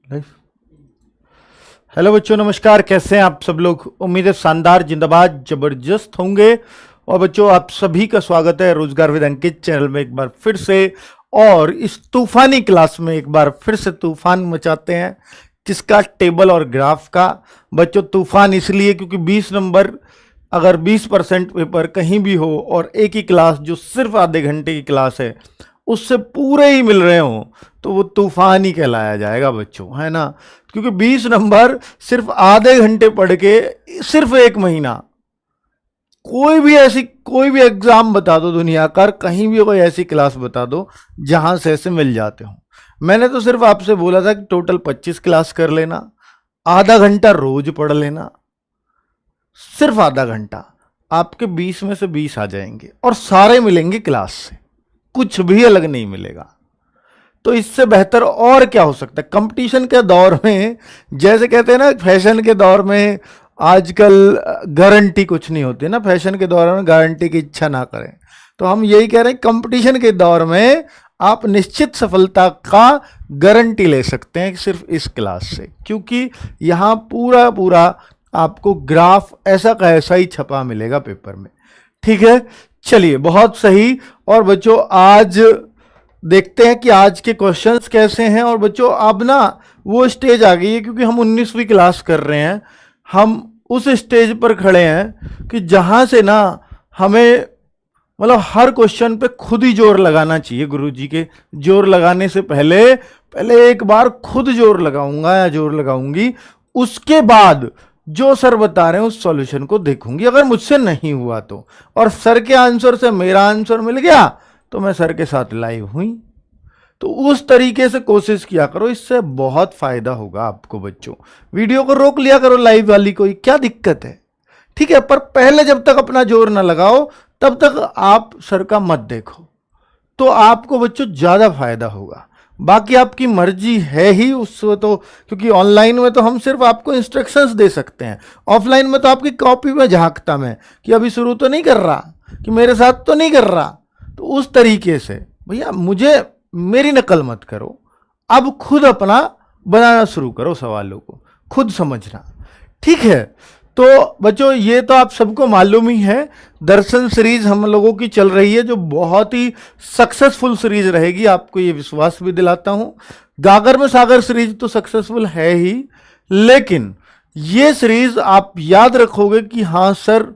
Life. Hello बच्चों, नमस्कार। कैसे हैं आप सब लोग? उम्मीद है शानदार, जिंदाबाद, जबरदस्त होंगे। और बच्चों, आप सभी का स्वागत है रोजगार विद अंकित चैनल में एक बार फिर से। और इस तूफानी क्लास में एक बार फिर से तूफान मचाते हैं। किसका? टेबल और ग्राफ का। बच्चों, तूफान इसलिए क्योंकि 20 नंबर, अगर 20% पेपर कहीं भी हो और एक ही क्लास जो सिर्फ आधे घंटे की क्लास है उससे पूरे ही मिल रहे हो तो वो तूफान ही कहलाया जाएगा बच्चों, है ना। क्योंकि 20 नंबर सिर्फ आधे घंटे पढ़ के सिर्फ एक महीना, कोई भी एग्जाम बता दो दुनिया का, कहीं भी कोई ऐसी क्लास बता दो जहां से ऐसे मिल जाते हो। मैंने तो सिर्फ आपसे बोला था कि टोटल 25 क्लास कर लेना, आधा घंटा रोज पढ़ लेना, सिर्फ आधा घंटा, आपके 20 में से 20 आ जाएंगे और सारे मिलेंगे क्लास से, कुछ भी अलग नहीं मिलेगा। तो इससे बेहतर और क्या हो सकता है? कंपटीशन के दौर में, जैसे कहते हैं ना, फैशन के दौर में आजकल गारंटी कुछ नहीं होती ना, फैशन के दौर में गारंटी की इच्छा ना करें। तो हम यही कह रहे हैं, कंपटीशन के दौर में आप निश्चित सफलता का गारंटी ले सकते हैं सिर्फ इस क्लास से, क्योंकि यहाँ पूरा पूरा आपको ग्राफ ऐसा का ऐसा ही छपा मिलेगा पेपर में। ठीक है, चलिए, बहुत सही। और बच्चों, आज देखते हैं कि आज के क्वेश्चंस कैसे हैं। और बच्चों, अब ना वो स्टेज आ गई है, क्योंकि हम 19वीं क्लास कर रहे हैं, हम उस स्टेज पर खड़े हैं कि जहां से ना हमें मतलब हर क्वेश्चन पे खुद ही जोर लगाना चाहिए। गुरुजी के जोर लगाने से पहले एक बार खुद जोर लगाऊंगा या जोर लगाऊंगी, उसके बाद जो सर बता रहे हैं उस सॉल्यूशन को देखूंगी। अगर मुझसे नहीं हुआ तो, और सर के आंसर से मेरा आंसर मिल गया तो मैं सर के साथ लाइव हुई। तो उस तरीके से कोशिश किया करो, इससे बहुत फायदा होगा आपको बच्चों। वीडियो को रोक लिया करो लाइव वाली, कोई क्या दिक्कत है? ठीक है, पर पहले जब तक अपना जोर ना लगाओ तब तक आप सर का मत देखो, तो आपको बच्चों ज्यादा फायदा होगा। बाकी आपकी मर्जी है ही उस तो, क्योंकि ऑनलाइन में तो हम सिर्फ आपको इंस्ट्रक्शंस दे सकते हैं, ऑफलाइन में तो आपकी कॉपी में झांकता मैं कि अभी शुरू तो नहीं कर रहा, कि मेरे साथ तो नहीं कर रहा। तो उस तरीके से भैया मेरी नकल मत करो, अब खुद अपना बनाना शुरू करो, सवालों को खुद समझना। ठीक है, तो बच्चों, ये तो आप सबको मालूम ही है, दर्शन सीरीज हम लोगों की चल रही है, जो बहुत ही सक्सेसफुल सीरीज रहेगी, आपको ये विश्वास भी दिलाता हूं। गागर में सागर सीरीज तो सक्सेसफुल है ही, लेकिन ये सीरीज आप याद रखोगे कि हाँ सर,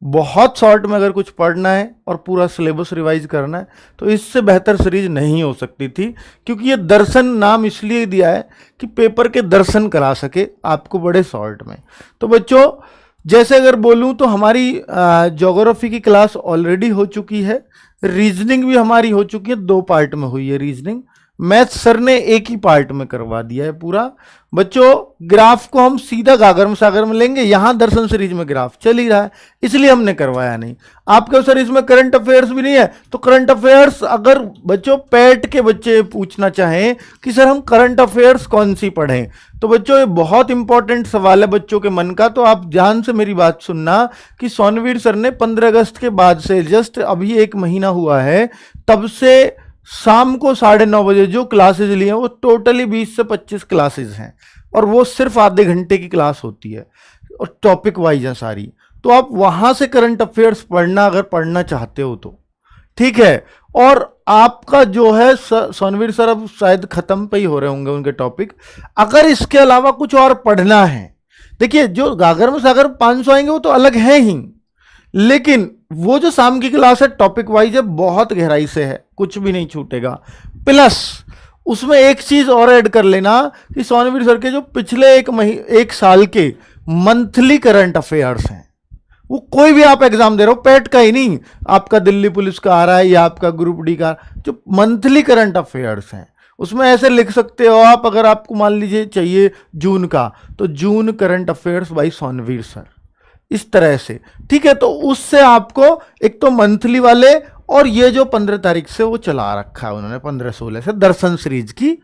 बहुत शॉर्ट में अगर कुछ पढ़ना है और पूरा सिलेबस रिवाइज करना है तो इससे बेहतर सीरीज नहीं हो सकती थी, क्योंकि ये दर्शन नाम इसलिए दिया है कि पेपर के दर्शन करा सके आपको बड़े शॉर्ट में। तो बच्चों, जैसे अगर बोलूं तो हमारी ज्योग्राफी की क्लास ऑलरेडी हो चुकी है, रीजनिंग भी हमारी हो चुकी है, 2 पार्ट में हुई है रीजनिंग। मैथ सर ने एक ही पार्ट में करवा दिया है पूरा। बच्चों, ग्राफ को हम सीधा गागर में सागर में लेंगे, यहां दर्शन सीरीज में ग्राफ चल ही रहा है, इसलिए हमने करवाया नहीं। आपके सर इसमें करंट अफेयर्स भी नहीं है, तो करंट अफेयर्स अगर बच्चों पैट के बच्चे पूछना चाहें कि सर हम करंट अफेयर्स कौन सी पढ़ें, तो बच्चों ये बहुत इंपॉर्टेंट सवाल है बच्चों के मन का। तो आप ध्यान से मेरी बात सुनना कि सोनवीर सर ने 15 अगस्त के बाद से, जस्ट अभी 1 महीना हुआ है, तब से शाम को 9:30 बजे जो क्लासेज लिए हैं वो टोटली 20 से 25 क्लासेज हैं, और वो सिर्फ आधे घंटे की क्लास होती है और टॉपिक वाइज है सारी। तो आप वहां से करंट अफेयर्स पढ़ना, अगर पढ़ना चाहते हो तो। ठीक है, और आपका जो है सोनवीर सर अब शायद खत्म पे ही हो रहे होंगे उनके टॉपिक। अगर इसके अलावा कुछ और पढ़ना है, देखिए जो गागर में सागर 500 आएंगे वो तो अलग है ही, लेकिन वो जो शाम की क्लास है टॉपिक वाइज है, बहुत गहराई से है, कुछ भी नहीं छूटेगा। प्लस उसमें एक चीज और ऐड कर लेना कि सोनवीर सर के जो पिछले 1 साल के मंथली करंट अफेयर्स हैं, वो कोई भी आप एग्जाम दे रहे हो, पैट का ही नहीं, आपका दिल्ली पुलिस का आ रहा है या आपका ग्रुप डी का, जो मंथली करंट अफेयर्स हैं उसमें ऐसे लिख सकते हो आप, अगर आपको मान लीजिए चाहिए जून का, तो June current affairs by Sonveer sir, इस तरह से। ठीक है, तो उससे आपको एक तो मंथली वाले, और ये जो 15 तारीख से वो चला रखा है उन्होंने 15-16 से दर्शन सीरीज की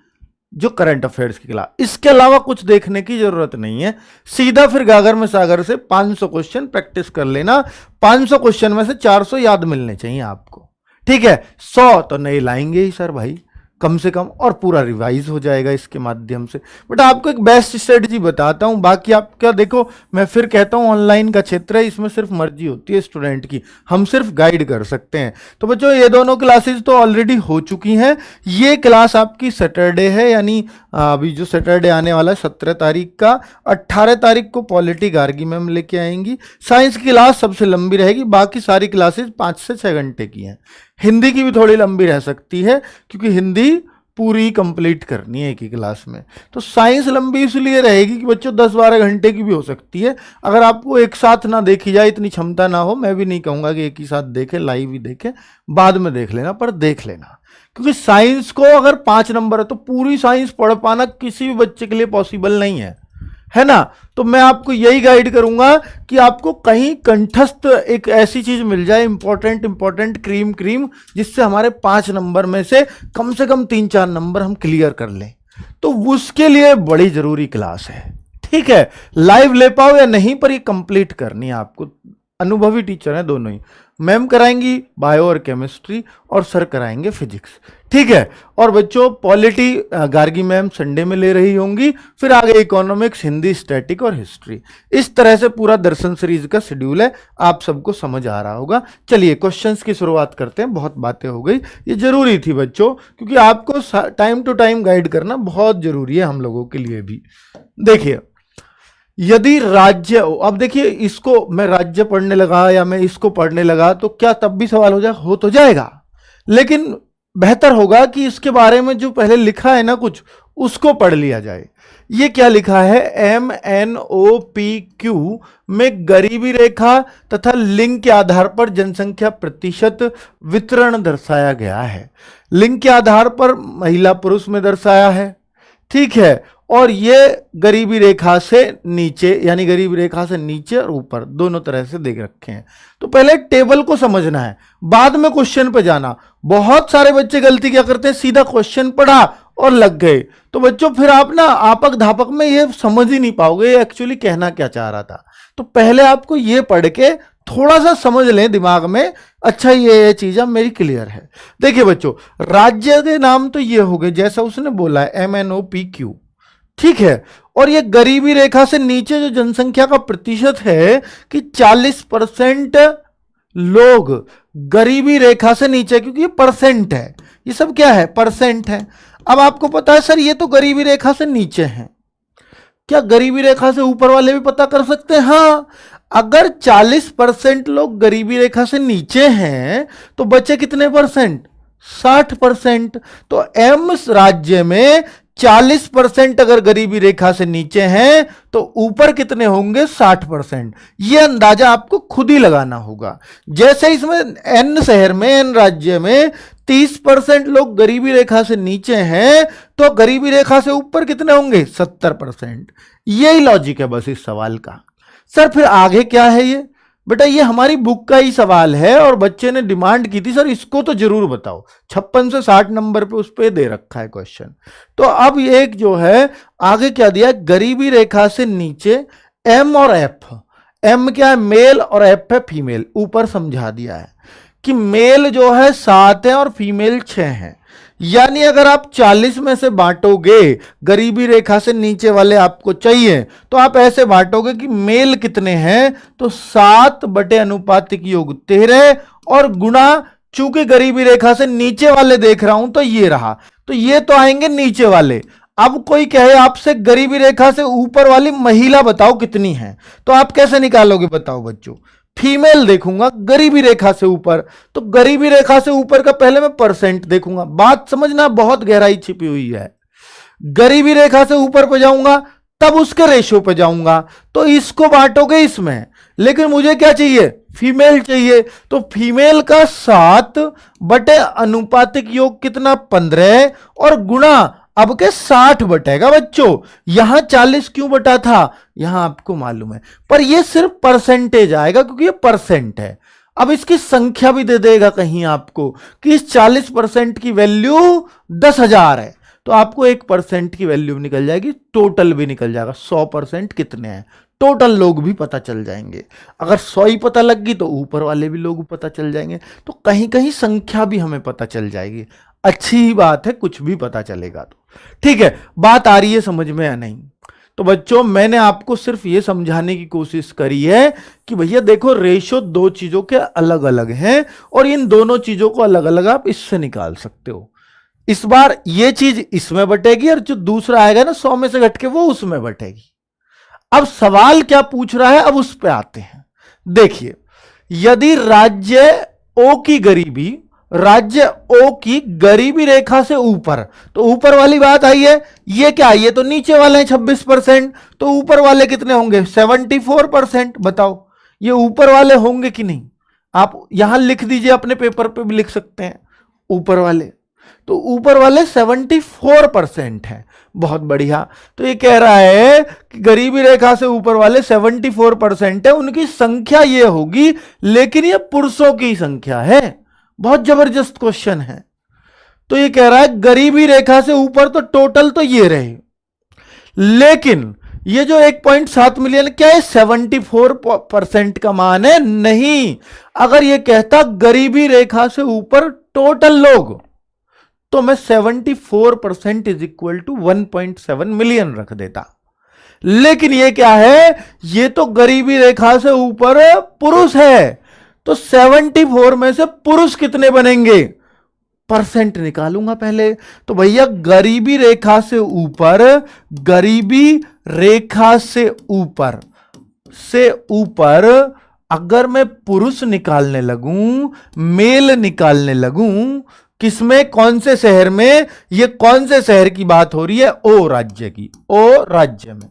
जो करंट अफेयर्स के खिलाफ, इसके अलावा कुछ देखने की जरूरत नहीं है। सीधा फिर गागर में सागर से 500 क्वेश्चन प्रैक्टिस कर लेना। 500 क्वेश्चन में से 400 याद मिलने चाहिए आपको। ठीक है, 100 तो नहीं लाएंगे ही सर भाई, कम से कम, और पूरा रिवाइज हो जाएगा इसके माध्यम से। बट आपको एक बेस्ट स्ट्रेटजी बताता हूँ, बाकी आप क्या देखो, मैं फिर कहता हूँ ऑनलाइन का क्षेत्र है, इसमें सिर्फ मर्जी होती है स्टूडेंट की, हम सिर्फ गाइड कर सकते हैं। तो बच्चों ये दोनों क्लासेस तो ऑलरेडी हो चुकी हैं। ये क्लास आपकी सैटरडे है, यानी अभी जो सैटरडे आने वाला है 17 तारीख का, 18 तारीख को पॉलिटी गार्गी मैम लेके आएंगी। साइंस की क्लास सबसे लंबी रहेगी, बाकी सारी क्लासेस 5 से 6 घंटे की हैं। हिंदी की भी थोड़ी लंबी रह सकती है क्योंकि हिंदी पूरी कंप्लीट करनी है एक ही क्लास में। तो साइंस लंबी इसलिए रहेगी कि बच्चों 10-12 घंटे की भी हो सकती है। अगर आपको एक साथ ना देखी जाए, इतनी क्षमता ना हो, मैं भी नहीं कहूँगा कि एक ही साथ देखें, लाइव ही देखें, बाद में देख लेना, पर देख लेना। क्योंकि साइंस को अगर 5 नंबर है तो पूरी साइंस पढ़ पाना किसी भी बच्चे के लिए पॉसिबल नहीं है ना। तो मैं आपको यही गाइड करूंगा कि आपको कहीं कंठस्थ एक ऐसी चीज मिल जाए, इंपॉर्टेंट क्रीम जिससे हमारे 5 नंबर में से कम 3-4 नंबर हम क्लियर कर लें। तो उसके लिए बड़ी जरूरी क्लास है, ठीक है। लाइव ले पाओ या नहीं, पर ये कंप्लीट करनी है आपको। अनुभवी टीचर हैं दोनों ही, मैम कराएंगी बायो और केमिस्ट्री और सर कराएंगे फिजिक्स, ठीक है। और बच्चों पॉलिटी गार्गी मैम संडे में ले रही होंगी, फिर आगे इकोनॉमिक्स, हिंदी, स्टैटिक और हिस्ट्री। इस तरह से पूरा दर्शन सीरीज का शेड्यूल है, आप सबको समझ आ रहा होगा। चलिए क्वेश्चंस की शुरुआत करते हैं। बहुत बातें हो गई, ये जरूरी थी बच्चों, क्योंकि आपको टाइम टू टाइम गाइड करना बहुत जरूरी है हम लोगों के लिए भी। देखिए, यदि राज्य, अब देखिए इसको मैं राज्य पढ़ने लगा या मैं इसको पढ़ने लगा तो क्या तब भी सवाल हो तो जाएगा, लेकिन बेहतर होगा कि इसके बारे में जो पहले लिखा है ना कुछ, उसको पढ़ लिया जाए। ये क्या लिखा है, MNOPQ में गरीबी रेखा तथा लिंग के आधार पर जनसंख्या प्रतिशत वितरण दर्शाया गया है। लिंग के आधार पर महिला पुरुष में दर्शाया है, ठीक है। और ये गरीबी रेखा से नीचे, यानी गरीबी रेखा से नीचे और ऊपर दोनों तरह से देख रखे हैं। तो पहले टेबल को समझना है, बाद में क्वेश्चन पे जाना। बहुत सारे बच्चे गलती क्या करते हैं, सीधा क्वेश्चन पढ़ा और लग गए। तो बच्चों फिर आप ना आपक धापक में ये समझ ही नहीं पाओगे एक्चुअली कहना क्या चाह रहा था। तो पहले आपको ये पढ़ के थोड़ा सा समझ लें दिमाग में, अच्छा ये चीज अब मेरी क्लियर है। देखिए बच्चों, राज्य के नाम तो ये हो गए जैसा उसने बोला है, MNOPQ, ठीक है। और ये गरीबी रेखा से नीचे जो जनसंख्या का प्रतिशत है कि 40% लोग गरीबी रेखा से नीचे, क्योंकि ये परसेंट है, ये सब क्या है, परसेंट है। अब आपको पता है सर ये तो गरीबी रेखा से नीचे हैं, क्या गरीबी रेखा से ऊपर वाले भी पता कर सकते हैं? हाँ, अगर 40% लोग गरीबी रेखा से नीचे हैं तो बचे कितने परसेंट, 60%। तो एम राज्य में 40% अगर गरीबी रेखा से नीचे हैं तो ऊपर कितने होंगे, 60%। यह अंदाजा आपको खुद ही लगाना होगा। जैसे इसमें एन शहर में, एन राज्य में 30% लोग गरीबी रेखा से नीचे हैं तो गरीबी रेखा से ऊपर कितने होंगे, 70%। यही लॉजिक है बस इस सवाल का। सर फिर आगे क्या है ये, बेटा ये हमारी बुक का ही सवाल है और बच्चे ने डिमांड की थी सर इसको तो जरूर बताओ। 56 से 60 नंबर पे उस पे दे रखा है क्वेश्चन। तो अब एक जो है आगे क्या दिया, गरीबी रेखा से नीचे एम और एफ। एम क्या है, मेल, और एफ है फीमेल। ऊपर समझा दिया है कि मेल जो है 7 है और फीमेल 6 है। यानी अगर आप 40 में से बांटोगे, गरीबी रेखा से नीचे वाले आपको चाहिए, तो आप ऐसे बांटोगे कि मेल कितने हैं, तो 7 बटे अनुपातिक योग 13 और गुणा, चूंकि गरीबी रेखा से नीचे वाले देख रहा हूं तो ये रहा, तो ये तो आएंगे नीचे वाले। अब कोई कहे आपसे गरीबी रेखा से ऊपर वाली महिला बताओ कितनी है, तो आप कैसे निकालोगे बताओ बच्चों, फीमेल देखूंगा गरीबी रेखा से ऊपर, तो गरीबी रेखा से ऊपर का पहले मैं परसेंट देखूंगा। बात समझना, बहुत गहराई छिपी हुई है। गरीबी रेखा से ऊपर पे जाऊंगा तब उसके रेशो पे जाऊंगा, तो इसको बांटोगे इसमें, लेकिन मुझे क्या चाहिए, फीमेल चाहिए। तो फीमेल का 7 बटे अनुपातिक योग कितना, 15 और गुणा अब के 60 बटेगा बच्चों। यहां 40 क्यों बटा था, यहां आपको मालूम है, पर यह सिर्फ परसेंटेज आएगा क्योंकि ये परसेंट है। अब इसकी संख्या भी दे देगा कहीं आपको कि इस 40% की वैल्यू 10,000 है, तो आपको 1% की वैल्यू निकल जाएगी, टोटल भी निकल जाएगा। 100% कितने हैं, टोटल लोग भी पता चल जाएंगे। अगर 100 ही पता लग गई तो ऊपर वाले भी लोग पता चल जाएंगे। तो कहीं कहीं संख्या भी हमें पता चल जाएगी। अच्छी ही बात है, कुछ भी पता चलेगा तो। ठीक है, बात आ रही है समझ में या नहीं? तो बच्चों मैंने आपको सिर्फ ये समझाने की कोशिश करी है कि भैया देखो रेशो दो चीजों के अलग अलग हैं और इन दोनों चीजों को अलग अलग आप इससे निकाल सकते हो। इस बार ये चीज इसमें बटेगी और जो दूसरा आएगा ना 100 में से घट के वो उसमें बटेगी। अब सवाल क्या पूछ रहा है, अब उस पे आते हैं। देखिए, यदि राज्य ओ की गरीबी रेखा से ऊपर, तो ऊपर वाली बात आई है, ये क्या, ये तो नीचे वाले हैं 26%, तो ऊपर वाले कितने होंगे 74%। बताओ ये ऊपर वाले होंगे कि नहीं? आप यहां लिख दीजिए, अपने पेपर पे भी लिख सकते हैं ऊपर वाले। तो ऊपर वाले 74% है। बहुत बढ़िया। तो ये कह रहा है कि गरीबी रेखा से ऊपर वाले 74% है, उनकी संख्या ये होगी, लेकिन ये पुरुषों की संख्या है। बहुत जबरदस्त क्वेश्चन है। तो ये कह रहा है गरीबी रेखा से ऊपर तो टोटल तो ये रहे, लेकिन ये जो 1.7 मिलियन क्या है 74% का मान है? नहीं। अगर ये कहता गरीबी रेखा से ऊपर टोटल लोग, तो मैं 74% इज इक्वल टू 1.7 मिलियन रख देता। लेकिन ये क्या है, ये तो गरीबी रेखा से ऊपर पुरुष है, तो 74 में से पुरुष कितने बनेंगे, परसेंट निकालूंगा पहले। तो भैया गरीबी रेखा से ऊपर, गरीबी रेखा से ऊपर अगर मैं पुरुष निकालने लगूं, मेल निकालने लगूं, किसमें, कौन से शहर में, ये कौन से शहर की बात हो रही है, ओ राज्य की, ओ राज्य में।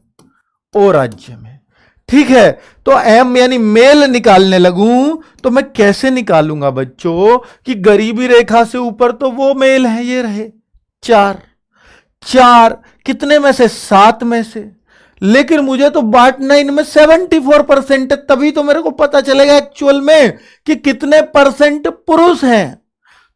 ठीक है, तो एम यानी मेल निकालने लगूं, तो मैं कैसे निकालूंगा बच्चों कि गरीबी रेखा से ऊपर तो वो मेल है, ये रहे 4 कितने में से, 7 में से। लेकिन मुझे तो बांटना इनमें 74% है, तभी तो मेरे को पता चलेगा एक्चुअल में कि कितने परसेंट पुरुष हैं।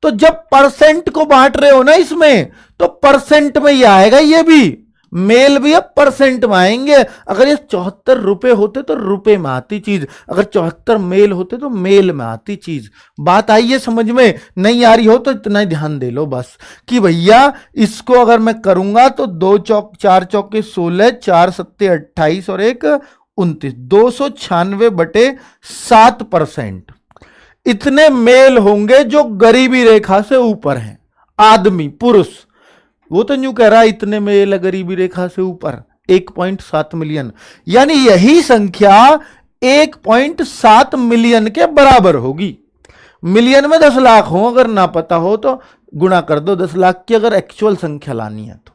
तो जब परसेंट को बांट रहे हो ना इसमें, तो परसेंट में ये आएगा, ये भी मेल भी अब परसेंट में आएंगे। अगर ये 74 रुपए होते तो रुपए में आती चीज, अगर 74 मेल होते तो मेल में आती चीज। बात आई है समझ में? नहीं आ रही हो तो इतना ही ध्यान दे लो बस कि भैया इसको अगर मैं करूंगा तो 2 चौक 4 चौके 16, 4 सत्ते 28 और 1 29, 296/7% इतने मेल होंगे जो गरीबी रेखा से ऊपर हैं, आदमी, पुरुष। वो तो न्यू कह रहा है इतने मेल गरीबी रेखा से ऊपर 1.7 मिलियन, यानी यही संख्या 1.7 मिलियन के बराबर होगी। मिलियन में 10 लाख हो, अगर ना पता हो तो गुणा कर दो 10 लाख की, अगर एक्चुअल संख्या लानी है तो।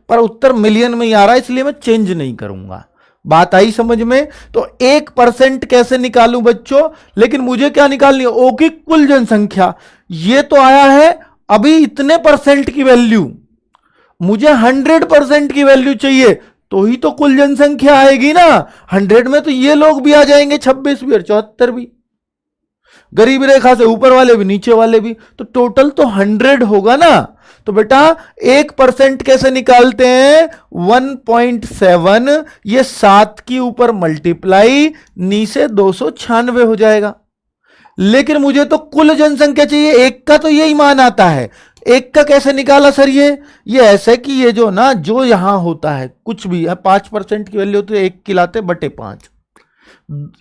पर उत्तर मिलियन में ही आ रहा है, इसलिए मैं चेंज नहीं करूंगा। बात आई समझ में? तो 1% कैसे निकालूं बच्चों, लेकिन मुझे क्या निकालनी है, ओ की कुल जनसंख्या। ये तो आया है अभी इतने परसेंट की वैल्यू, मुझे 100% की वैल्यू चाहिए, तो ही तो कुल जनसंख्या आएगी ना। 100 में तो ये लोग भी आ जाएंगे, 26 भी और 74 भी, गरीबी रेखा से ऊपर वाले भी नीचे वाले भी, तो टोटल तो 100 होगा ना। तो बेटा 1% कैसे निकालते हैं, 1.7, ये 7 के ऊपर मल्टीप्लाई, नीचे 296 हो जाएगा। लेकिन मुझे तो कुल जनसंख्या चाहिए, एक का तो यही मान आता है। एक का कैसे निकाला सर, ये ऐसे कि ये जो ना, जो यहां होता है कुछ भी है, 5% की वैल्यू होती है 1 की लाते बटे 5,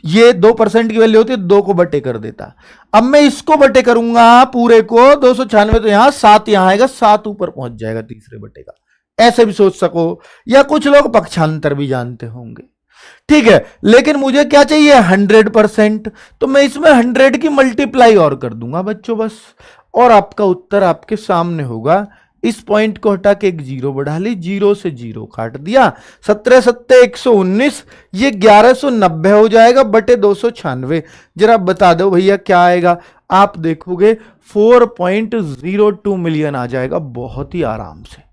ये 2% की वैल्यू होती है 2 को बटे कर देता। अब मैं इसको बटे करूंगा पूरे को, 296, तो यहां 7 यहां आएगा, 7 ऊपर पहुंच जाएगा तीसरे बटे का। ऐसे भी सोच सको, या कुछ लोग पक्षांतर भी जानते होंगे। ठीक है, लेकिन मुझे क्या चाहिए 100%, तो मैं इसमें 100 की मल्टीप्लाई और कर दूंगा बच्चों बस, और आपका उत्तर आपके सामने होगा। इस पॉइंट को हटा के एक 0 बढ़ा ली, 0 से 0 काट दिया, 17 सत्ते 119, ये 1190 हो जाएगा बटे 296। जरा बता दो भैया क्या आएगा, आप देखोगे 4.02 मिलियन आ जाएगा, बहुत ही आराम से।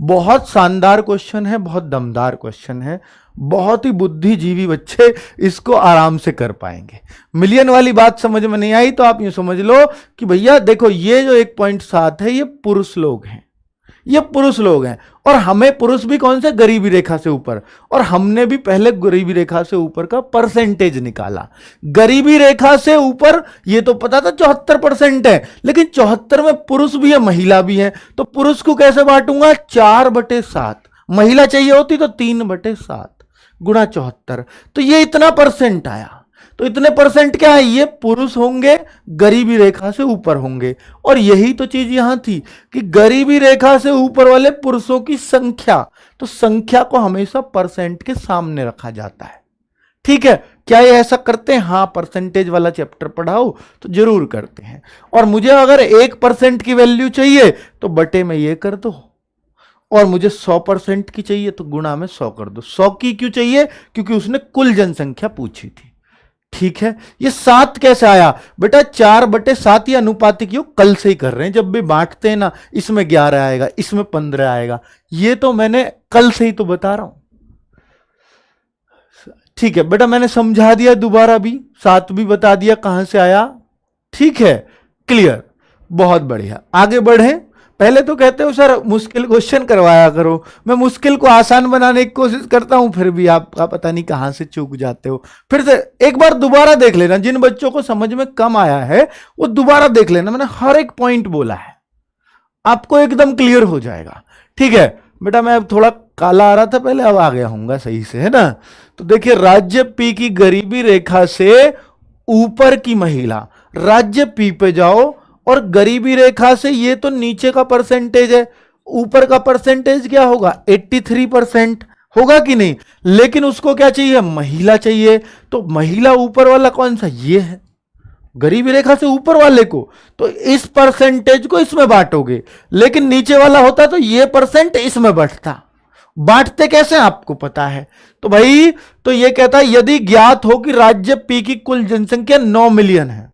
बहुत शानदार क्वेश्चन है, बहुत दमदार क्वेश्चन है, बहुत ही बुद्धिजीवी बच्चे इसको आराम से कर पाएंगे। मिलियन वाली बात समझ में नहीं आई तो आप यूं समझ लो कि भैया देखो ये जो 1.7 है ये पुरुष लोग हैं, ये पुरुष लोग हैं। और हमें पुरुष भी कौन से, गरीबी रेखा से ऊपर, और हमने भी पहले गरीबी रेखा से ऊपर का परसेंटेज निकाला। गरीबी रेखा से ऊपर ये तो पता था 74% है, लेकिन 74 में पुरुष भी है महिला भी है, तो पुरुष को कैसे बांटूंगा, 4/7। महिला चाहिए होती तो 3/7 गुणा 74, तो ये इतना परसेंट आया। तो इतने परसेंट क्या है, ये पुरुष होंगे, गरीबी रेखा से ऊपर होंगे। और यही तो चीज यहां थी कि गरीबी रेखा से ऊपर वाले पुरुषों की संख्या, तो संख्या को हमेशा परसेंट के सामने रखा जाता है। ठीक है, क्या ये ऐसा करते हैं? हाँ, परसेंटेज वाला चैप्टर पढ़ाओ तो जरूर करते हैं। और मुझे अगर 1% की वैल्यू चाहिए तो बटे में ये कर दो, और मुझे 100% की चाहिए तो गुणा में 100 कर दो। 100 की क्यों चाहिए? क्योंकि उसने कुल जनसंख्या पूछी थी। ठीक है, ये 7 कैसे आया बेटा? 4/7 ये अनुपातिक योग कल से ही कर रहे हैं। जब भी बांटते हैं ना, इसमें 11 आएगा, इसमें 15 आएगा, ये तो मैंने कल से ही तो बता रहा हूं। ठीक है बेटा, मैंने समझा दिया, दोबारा भी 7 भी बता दिया कहां से आया। ठीक है, क्लियर, बहुत बढ़िया। आगे बढ़े। पहले तो कहते हो सर मुश्किल क्वेश्चन करवाया करो, मैं मुश्किल को आसान बनाने की कोशिश करता हूं, फिर भी आपका पता नहीं कहां से चूक जाते हो। फिर से एक बार दोबारा देख लेना, जिन बच्चों को समझ में कम आया है वो दोबारा देख लेना, मैंने हर एक पॉइंट बोला है, आपको एकदम क्लियर हो जाएगा। ठीक है बेटा, मैं अब थोड़ा काला आ रहा था पहले, अब आ गया हूंगा सही से, है ना। तो देखिए, राज्य पी की गरीबी रेखा से ऊपर की महिला, राज्य पी पे जाओ, और गरीबी रेखा से ये तो नीचे का परसेंटेज है, ऊपर का परसेंटेज क्या होगा, 83% होगा कि नहीं। लेकिन उसको क्या चाहिए, महिला चाहिए, तो महिला ऊपर वाला कौन सा, ये है, गरीबी रेखा से ऊपर वाले को, तो इस परसेंटेज को इसमें बांटोगे। लेकिन नीचे वाला होता तो ये परसेंट इसमें बढ़ता। बांटते कैसे आपको पता है? तो भाई, तो ये कहता है यदि ज्ञात हो कि राज्य पी की कुल जनसंख्या 9 मिलियन है।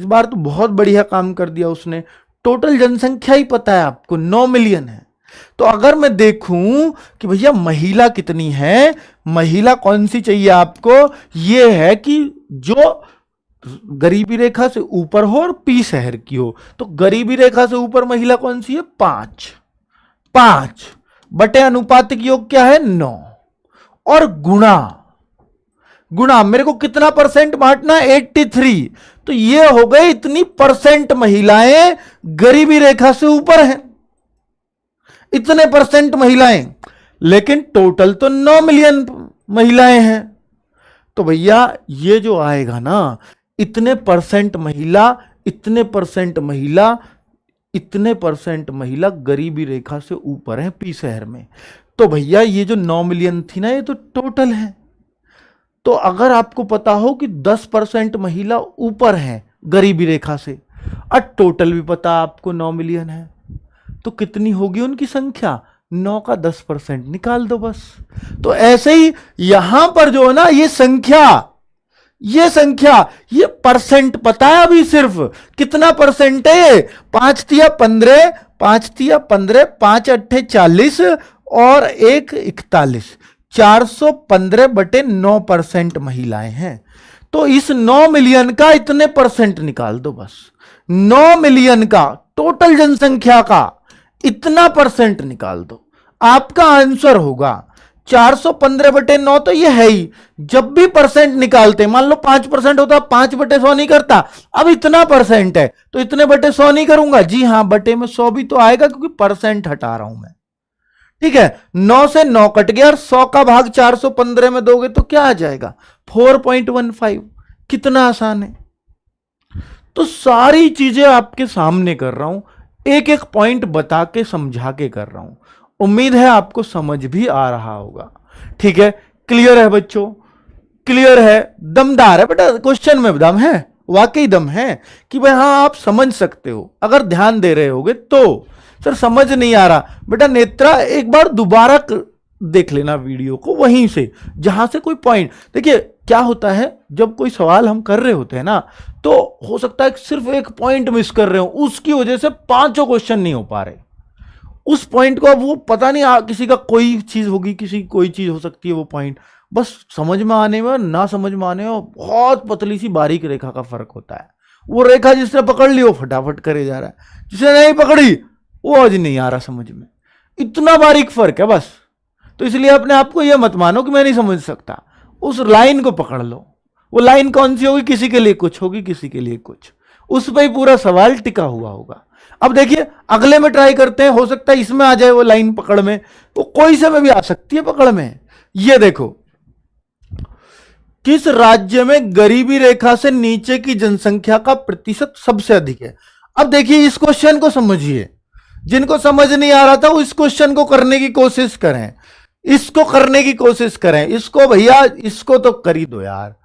इस बार तो बहुत बढ़िया काम कर दिया उसने, टोटल जनसंख्या ही पता है आपको, 9 मिलियन है। तो अगर मैं देखूं कि भैया महिला कितनी है, महिला कौन सी चाहिए आपको, ये है कि जो गरीबी रेखा से ऊपर हो और पी शहर की हो। तो गरीबी रेखा से ऊपर महिला कौन सी है, 5 बटे अनुपातिक योग क्या है, 9, और गुणा मेरे को कितना परसेंट बांटना है, 83। तो ये हो गए इतनी परसेंट महिलाएं गरीबी रेखा से ऊपर हैं, इतने परसेंट महिलाएं। लेकिन टोटल तो 9 मिलियन महिलाएं हैं। तो भैया ये जो आएगा ना, इतने परसेंट महिला, इतने परसेंट महिला, इतने परसेंट महिला गरीबी रेखा से ऊपर है पी शहर में। तो भैया ये जो 9 मिलियन थी ना, ये तो टोटल है। तो अगर आपको पता हो कि 10% महिला ऊपर है गरीबी रेखा से, और टोटल भी पता आपको 9 मिलियन है, तो कितनी होगी उनकी संख्या, 9 का 10% निकाल दो बस। तो ऐसे ही यहां पर जो है ना, ये संख्या, ये परसेंट पता है अभी, सिर्फ कितना परसेंट है, 5 तिया 15, 5 तिया 15, 5 अट्ठे 40 और 1 41, 415/9% महिलाएं हैं। तो इस 9 मिलियन का इतने परसेंट निकाल दो बस, 9 मिलियन का टोटल जनसंख्या का इतना परसेंट निकाल दो, आपका आंसर होगा 415/9। तो ये है ही, जब भी परसेंट निकालते, मान लो 5% होता, 5/100 नहीं करता, अब इतना परसेंट है तो इतने बटे 100 नहीं करूंगा, जी हां, बटे में 100 भी तो आएगा क्योंकि परसेंट हटा रहा हूं मैं। ठीक है, 9 से 9 कट गया, और 100 का भाग 415 में दोगे तो क्या आ जाएगा, 4.15। कितना आसान है। तो सारी चीजें आपके सामने कर रहा हूं, एक एक पॉइंट बता के समझा के कर रहा हूं। उम्मीद है आपको समझ भी आ रहा होगा। ठीक है, क्लियर है बच्चों, क्लियर है, दमदार है बेटा, क्वेश्चन में दम है, वाकई दम है कि भाई हाँ आप समझ सकते हो अगर ध्यान दे रहे होगे तो। सर समझ नहीं आ रहा, बेटा नेत्रा एक बार दोबारा देख लेना वीडियो को, वहीं से जहां से कोई पॉइंट। देखिए क्या होता है, जब कोई सवाल हम कर रहे होते हैं ना, तो हो सकता है सिर्फ एक पॉइंट मिस कर रहे हो, उसकी वजह से पांचों क्वेश्चन नहीं हो पा रहे। उस पॉइंट को अब वो पता नहीं किसी का कोई चीज होगी, किसी की कोई चीज हो सकती है, वो पॉइंट बस समझ में आने में और ना समझ में आने में बहुत पतली सी बारीक रेखा का फर्क होता है। वो रेखा जिसने पकड़ ली वो फटाफट करे जा रहा है, जिसने नहीं पकड़ी वो आज नहीं आ रहा समझ में। इतना बारीक फर्क है बस। तो इसलिए अपने आप को यह मत मानो कि मैं नहीं समझ सकता, उस लाइन को पकड़ लो। वो लाइन कौन सी होगी, किसी के लिए कुछ होगी, किसी के लिए कुछ, उस पर ही पूरा सवाल टिका हुआ होगा। अब देखिए अगले में ट्राई करते हैं, हो सकता है इसमें आ जाए वो लाइन पकड़ में, वो कोई से में भी आ सकती है पकड़ में। ये देखो, किस राज्य में गरीबी रेखा से नीचे की जनसंख्या का प्रतिशत सबसे अधिक है। अब देखिए इस क्वेश्चन को समझिए, जिनको समझ नहीं आ रहा था वो इस क्वेश्चन को करने की कोशिश करें, इसको करने की कोशिश करें, इसको भैया इसको तो कर ही दो यार।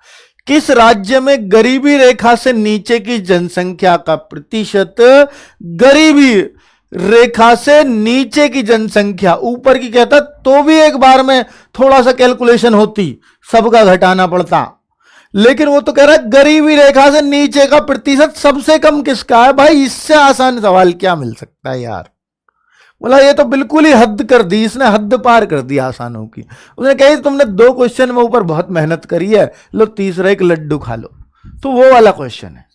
किस राज्य में गरीबी रेखा से नीचे की जनसंख्या का प्रतिशत, गरीबी रेखा से नीचे की जनसंख्या, ऊपर की कहता तो भी एक बार में थोड़ा सा कैलकुलेशन होती, सबका घटाना पड़ता, लेकिन वो तो कह रहा है गरीबी रेखा से नीचे का प्रतिशत सबसे कम किसका है। भाई इससे आसान सवाल क्या मिल सकता है यार। बोला ये तो बिल्कुल ही हद कर दी, इसने हद पार कर दी आसानों की। उसने कही तुमने 2 क्वेश्चन में ऊपर बहुत मेहनत करी है, लो तीसरा एक लड्डू खा लो। तो वो वाला क्वेश्चन है,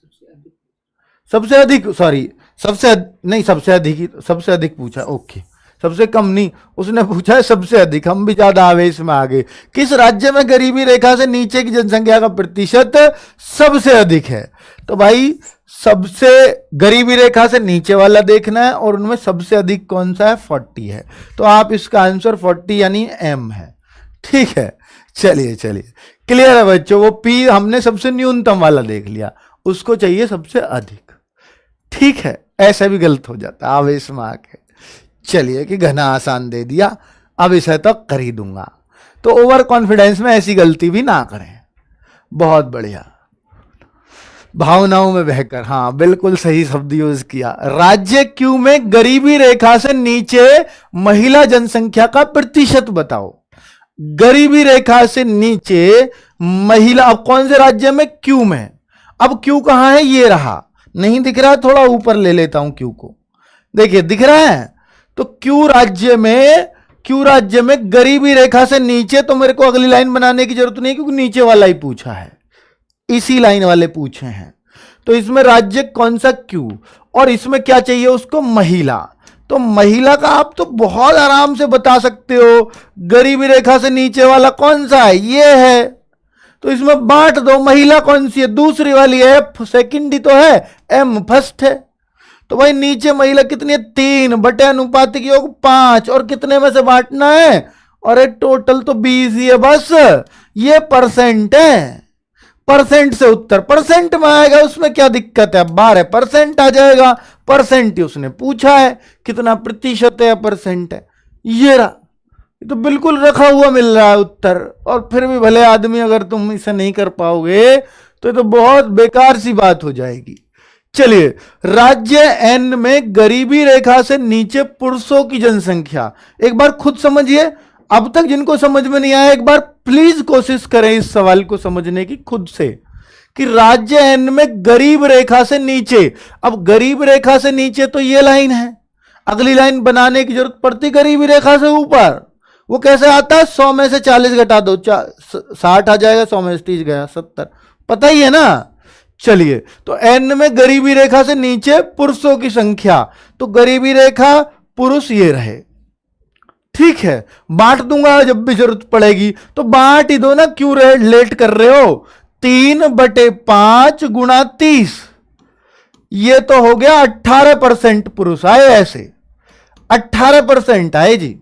सबसे अधिक, सॉरी सबसे नहीं, सबसे अधिक ही, सबसे अधिक पूछा, ओके सबसे कम नहीं, उसने पूछा है सबसे अधिक। हम भी ज्यादा आवेश में आ गए। किस राज्य में गरीबी रेखा से नीचे की जनसंख्या का प्रतिशत सबसे अधिक है। तो भाई सबसे गरीबी रेखा से नीचे वाला देखना है, और उनमें सबसे अधिक कौन सा है, 40 है। तो आप इसका आंसर 40 यानी एम है। ठीक है, चलिए चलिए क्लियर है बच्चों। वो पी हमने सबसे न्यूनतम वाला देख लिया, उसको चाहिए सबसे अधिक। ठीक है, ऐसा भी गलत हो जाता है आवेश में आके। चलिए कि घना आसान दे दिया, अब इसे तो कर ही दूंगा। तो ओवर कॉन्फिडेंस में ऐसी गलती भी ना करें। बहुत बढ़िया, भावनाओं में बहकर, हाँ बिल्कुल सही शब्द यूज किया। राज्य क्यू में गरीबी रेखा से नीचे महिला जनसंख्या का प्रतिशत बताओ। गरीबी रेखा से नीचे महिला, अब कौन से राज्य में, क्यू में। अब क्यू कहां है, ये रहा, नहीं दिख रहा, थोड़ा ऊपर ले लेता हूं क्यू को, देखिए दिख रहा है। तो क्यू राज्य में गरीबी रेखा से नीचे, तो मेरे को अगली लाइन बनाने की जरूरत नहीं क्योंकि नीचे वाला ही पूछा है, इसी लाइन वाले पूछे हैं। तो इसमें राज्य कौन सा, क्यू, और इसमें क्या चाहिए उसको, महिला। तो महिला का आप तो बहुत आराम से बता सकते हो, गरीबी रेखा से नीचे वाला कौन सा है, ये है। तो इसमें बांट दो, महिला कौन सी है, दूसरी वाली है, सेकंड ही तो है, एम फर्स्ट है। तो भाई नीचे महिला कितनी है, 3 बटे अनुपातिक योग 5, और कितने में से बांटना है, और टोटल तो 20 ही है बस। ये परसेंट है, परसेंट से उत्तर परसेंट में आएगा, उसमें क्या दिक्कत है, 12% आ जाएगा। परसेंट ही उसने पूछा है, कितना प्रतिशत है, परसेंट है, ये रहा। ये तो बिल्कुल रखा हुआ मिल रहा है उत्तर। और फिर भी भले आदमी, अगर तुम इसे नहीं कर पाओगे तो ये तो बहुत बेकार सी बात हो जाएगी। चलिए, राज्य एन में गरीबी रेखा से नीचे पुरुषों की जनसंख्या, एक बार खुद समझिए। अब तक जिनको समझ में नहीं आया, एक बार प्लीज कोशिश करें इस सवाल को समझने की खुद से, कि राज्य एन में गरीब रेखा से नीचे। अब गरीब रेखा से नीचे तो ये लाइन है, अगली लाइन बनाने की जरूरत पड़ती गरीबी रेखा से ऊपर। वो कैसे आता है, 100 में से 40 घटा दो, 60 आ जाएगा, 100 में से 30 गया 70, पता ही है ना। चलिए, तो एन में गरीबी रेखा से नीचे पुरुषों की संख्या, तो गरीबी रेखा पुरुष ये रहे। ठीक है, बांट दूंगा जब भी जरूरत पड़ेगी, तो बांट ही दो ना, क्यों लेट कर रहे हो। 3/5 गुणा 30, ये तो हो गया 18% पुरुष आए, ऐसे 18% आए जी।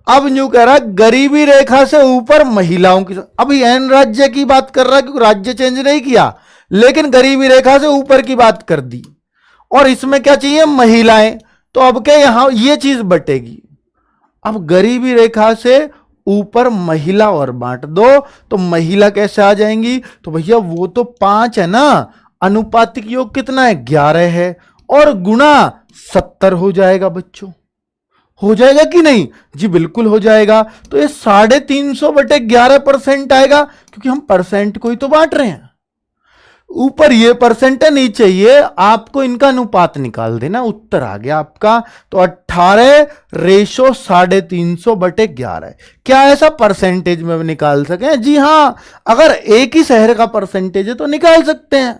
अब न्यू कह रहा है गरीबी रेखा से ऊपर महिलाओं की, अभी एन राज्य की बात कर रहा है क्योंकि राज्य चेंज नहीं किया, लेकिन गरीबी रेखा से ऊपर की बात कर दी। और इसमें क्या चाहिए, महिलाएं। तो अब क्या यहां ये चीज बटेगी। अब गरीबी रेखा से ऊपर महिला और बांट दो, तो महिला कैसे आ जाएंगी, तो भैया वो तो 5 है ना, अनुपातिक योग कितना है, 11 है, और गुणा 70 हो जाएगा बच्चों। हो जाएगा कि नहीं जी, बिल्कुल हो जाएगा। तो ये 350/11% आएगा, क्योंकि हम परसेंट को ही तो बांट रहे हैं। ऊपर ये परसेंट है, नीचे ये, आपको इनका अनुपात निकाल देना, उत्तर आ गया आपका। तो 18:350/11। क्या ऐसा परसेंटेज में निकाल सके, जी हाँ, अगर एक ही शहर का परसेंटेज है तो निकाल सकते हैं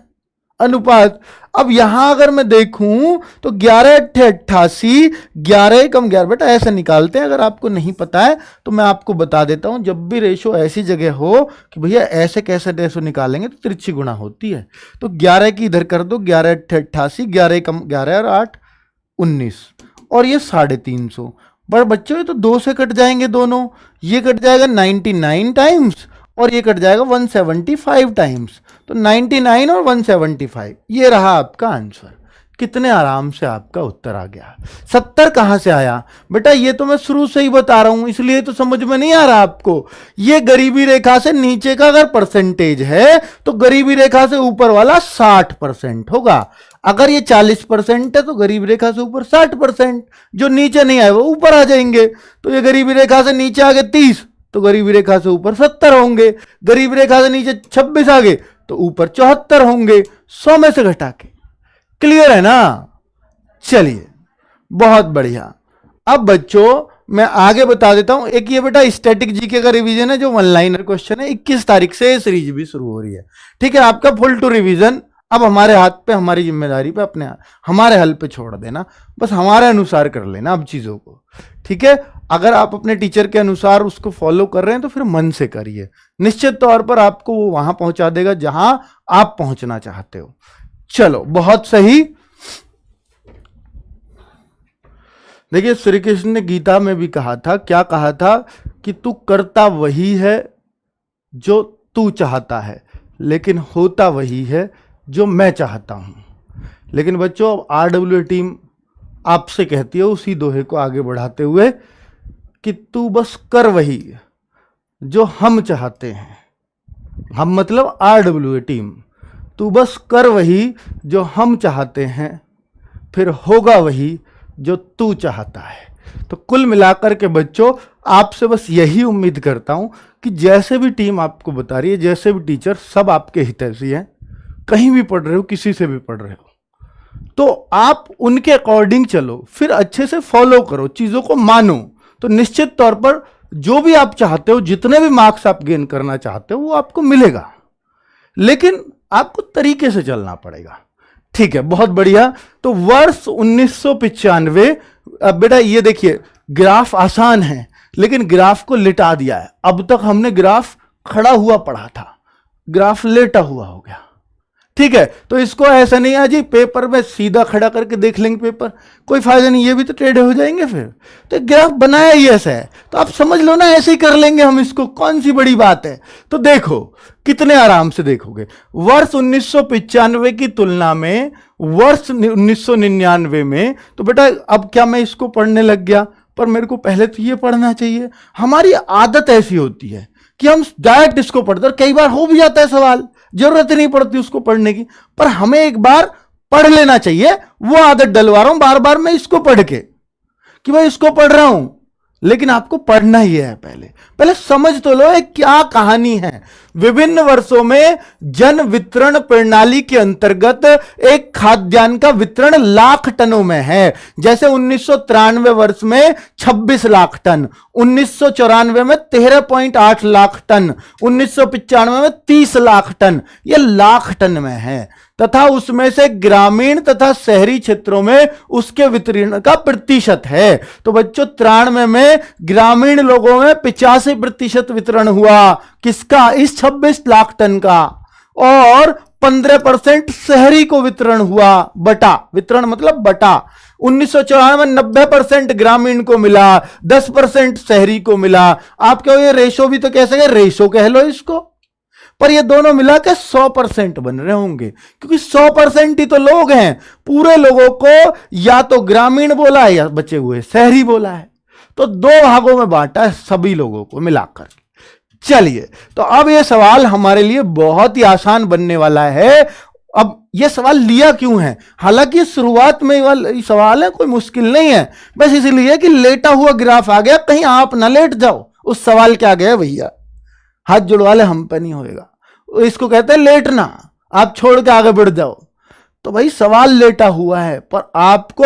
अनुपात। अब यहां अगर मैं देखूं तो 11 अट्ठे 88, 11 कम 11, बेटा ऐसे निकालते हैं। अगर आपको नहीं पता है तो मैं आपको बता देता हूं, जब भी रेशो ऐसी जगह हो कि भैया ऐसे कैसे रेशो निकालेंगे तो तिरछी गुणा होती है। तो 11 की इधर कर दो, 11 अट्ठे 88, 11 कम 11 और 8 19, और ये 350। पर बच्चों ये तो 2 से कट जाएंगे दोनों, ये कट जाएगा 99 टाइम्स और ये कट जाएगा 175 टाइम्स। तो 99 और 175 ये रहा आपका आंसर। कितने आराम से आपका उत्तर आ गया। 70 कहां से आया बेटा, ये तो मैं शुरू से ही बता रहा हूं, इसलिए तो समझ में नहीं आ रहा आपको। ये गरीबी रेखा से नीचे का अगर परसेंटेज है तो गरीबी रेखा से ऊपर वाला 60% होगा। अगर ये 40% है तो गरीबी रेखा से ऊपर 60%, जो नीचे नहीं आए वो ऊपर आ जाएंगे। तो ये गरीबी रेखा से नीचे आ गए 30, तो गरीबी रेखा से ऊपर 70 होंगे। गरीबी रेखा से नीचे 26 आ गए तो ऊपर 74 होंगे, 100 में से घटा के। क्लियर है ना? चलिए बहुत बढ़िया। अब बच्चों मैं आगे बता देता हूं। एक ये बेटा स्टैटिक जीके का रिवीजन है, जो वन लाइनर क्वेश्चन है। 21 तारीख से सीरीज भी शुरू हो रही है, ठीक है। आपका फुल टू रिवीजन अब हमारे हाथ पे, हमारी जिम्मेदारी पे, अपने हमारे हल पे छोड़ देना, बस हमारे अनुसार कर लेना अब चीजों को, ठीक है। अगर आप अपने टीचर के अनुसार उसको फॉलो कर रहे हैं तो फिर मन से करिए, निश्चित तौर पर आपको वो वहां पहुंचा देगा जहां आप पहुंचना चाहते हो। चलो बहुत सही। देखिए श्री कृष्ण ने गीता में भी कहा था, क्या कहा था कि तू करता वही है जो तू चाहता है, लेकिन होता वही है जो मैं चाहता हूं। लेकिन बच्चों RWA टीम आपसे कहती है उसी दोहे को आगे बढ़ाते हुए कि तू बस कर वही जो हम चाहते हैं। हम मतलब RWA टीम, तू बस कर वही जो हम चाहते हैं, फिर होगा वही जो तू चाहता है। तो कुल मिलाकर के बच्चों आपसे बस यही उम्मीद करता हूं कि जैसे भी टीम आपको बता रही है, जैसे भी टीचर, सब आपके हितैषी हैं। कहीं भी पढ़ रहे हो, किसी से भी पढ़ रहे हो, तो आप उनके अकॉर्डिंग चलो, फिर अच्छे से फॉलो करो, चीजों को मानो, तो निश्चित तौर पर जो भी आप चाहते हो, जितने भी मार्क्स आप गेन करना चाहते हो वो आपको मिलेगा। लेकिन आपको तरीके से चलना पड़ेगा, ठीक है। बहुत बढ़िया। तो वर्ष 1995, अब बेटा ये देखिए ग्राफ आसान है, लेकिन ग्राफ को लिटा दिया है। अब तक हमने ग्राफ खड़ा हुआ पढ़ा था, ग्राफ लेटा हुआ हो गया, ठीक है। तो इसको ऐसा नहीं है जी पेपर में सीधा खड़ा करके देख लेंगे पेपर, कोई फायदा नहीं, ये भी तो टेढ़े हो जाएंगे फिर। तो ग्राफ बनाया ही ऐसा है, तो आप समझ लो ना, ऐसे ही कर लेंगे हम इसको, कौन सी बड़ी बात है। तो देखो कितने आराम से देखोगे। वर्ष 1995 की तुलना में वर्ष 1999 में, तो बेटा अब क्या मैं इसको पढ़ने लग गया, पर मेरे को पहले तो ये पढ़ना चाहिए। हमारी आदत ऐसी होती है कि हम डायरेक्ट इसको पढ़ते, और कई बार हो भी जाता है सवाल, जरूरत नहीं पड़ती उसको पढ़ने की, पर हमें एक बार पढ़ लेना चाहिए। वो आदत डलवा रहा हूं बार बार मैं इसको पढ़ के, कि भाई इसको पढ़ रहा हूं, लेकिन आपको पढ़ना ही है। पहले पहले समझ तो लो एक क्या कहानी है। विभिन्न वर्षों में जन वितरण प्रणाली के अंतर्गत एक खाद्यान्न का वितरण लाख टनों में है। जैसे 1993 वर्ष में 26 लाख टन, 1994 में 13.8 लाख टन, 1995 में 30 लाख टन, यह लाख टन में है। तथा उसमें से ग्रामीण तथा शहरी क्षेत्रों में उसके वितरण का प्रतिशत है। तो बच्चों 93 में ग्रामीण लोगों में 85% वितरण हुआ, किसका? इस 26 लाख टन का, और 15% शहरी को वितरण हुआ, बटा, वितरण मतलब बटा। 1994 में 90% ग्रामीण को मिला, 10% शहरी को मिला। आप कहो ये रेशो भी तो कह सके, रेशो कह लो इसको, पर ये दोनों मिला के 100% बन रहे होंगे, क्योंकि 100% ही तो लोग हैं। पूरे लोगों को या तो ग्रामीण बोला है या बचे हुए शहरी बोला है, तो 2 भागों में बांटा है सभी लोगों को मिलाकर। चलिए, तो अब ये सवाल हमारे लिए बहुत ही आसान बनने वाला है। अब ये सवाल लिया क्यों है? हालांकि शुरुआत में वाला सवाल है, कोई मुश्किल नहीं है, बस इसलिए कि लेटा हुआ ग्राफ आ गया, कहीं आप ना लेट जाओ। उस सवाल के आ गया भैया, हाथ जुड़वा ले, हम पे नहीं होएगा। इसको कहते हैं लेटना, आप छोड़ के आगे बढ़ जाओ। तो भाई सवाल लेटा हुआ है, पर आपको